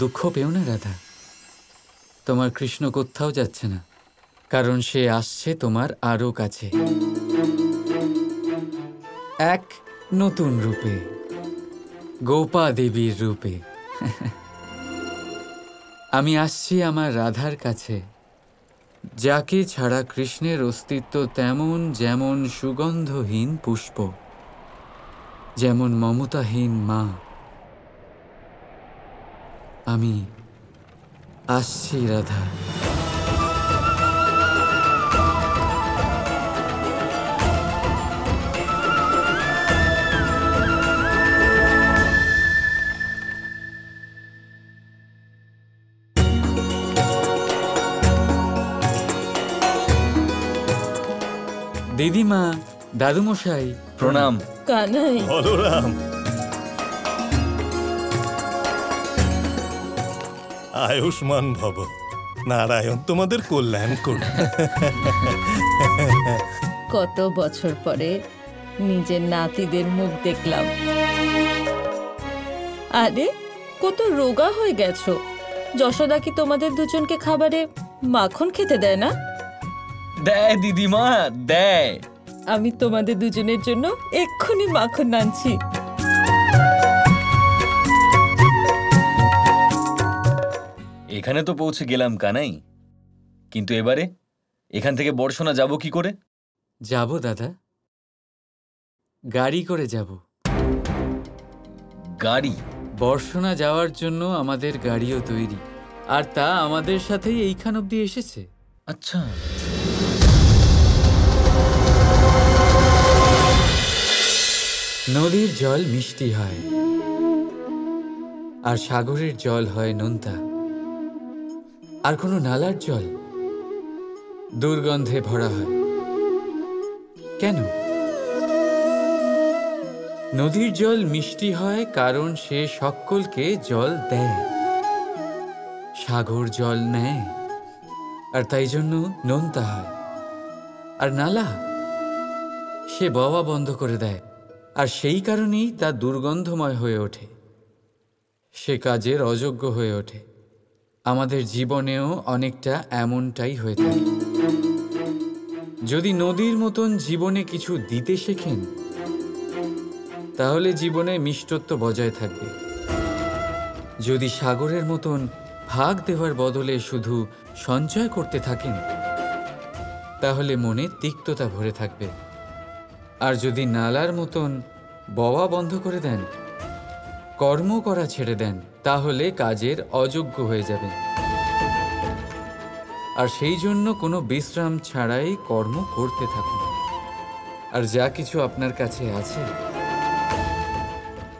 দুঃখ পেও না রাধা, তোমার কৃষ্ণ কোথাও যাচ্ছে না, কারণ সে আসছে তোমার আরো কাছে, এক নতুন রূপে, গোপা দেবীর রূপে। আমি আসছি আমার রাধার কাছে, যাকে ছাড়া কৃষ্ণের অস্তিত্ব তেমন যেমন সুগন্ধহীন পুষ্প, যেমন মমতাহীন মা। আমি আসছি রাধা। দিদিমা, দাদুমশাই প্রণাম। কানাই, বলরাম, আয়ুষ্মান ভব, নারায়ণ তোমাদের কল্যাণ করুন। কত বছর পরে নিজের নাতিদের মুখ দেখলাম। আরে কত রোগা হয়ে গেছো। যশোদা কি তোমাদের দুজনকে খাবারে মাখন খেতে দেয় না? দেয় দিদিমা, দেয়। আমি তোমাদের দুজনের জন্য এক্ষুনি মাখন আনছি। এখানে তো পৌঁছে গেলাম কানাই, কিন্তু এবারে এখান থেকে বর্ষণা যাব কি করে? যাব দাদা, গাড়ি করে যাব। গাড়ি? বর্ষণা যাওয়ার জন্য আমাদের গাড়িও তৈরি, আর তা আমাদের সাথেই এইখান অব্দি এসেছে। আচ্ছা, নদীর জল মিষ্টি হয়, আর সাগরের জল হয় নোনতা, আর কোনো নালার জল দুর্গন্ধে ভরা হয়। কেন? নদীর জল মিষ্টি হয় কারণ সে সকলকে জল দেয়, সাগর জল নেয়, আর তাই জন্য নোনতা হয়। আর নালা, সে বওয়া বন্ধ করে দেয়, আর সেই কারণেই তা দুর্গন্ধময় হয়ে ওঠে, সে কাজের অযোগ্য হয়ে ওঠে। আমাদের জীবনেও অনেকটা এমনটাই হয়ে থাকে। যদি নদীর মতন জীবনে কিছু দিতে শেখেন, তাহলে জীবনে মিষ্টত্ব বজায় থাকবে। যদি সাগরের মতন ভাগ দেওয়ার বদলে শুধু সঞ্চয় করতে থাকেন, তাহলে মনে তিক্ততা ভরে থাকবে। আর যদি নালার মতন বওয়া বন্ধ করে দেন, কর্ম করা ছেড়ে দেন, তাহলে কাজের অযোগ্য হয়ে যাবেন। আর সেই জন্য কোনো বিশ্রাম ছাড়াই কর্ম করতে থাকুন। আর যা কিছু আপনার কাছে আছে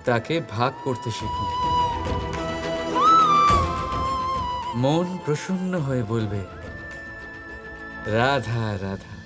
তাকে ভাগ করতে শিখুন। মন প্রসন্ন হয়ে বলবে, রাধা রাধা।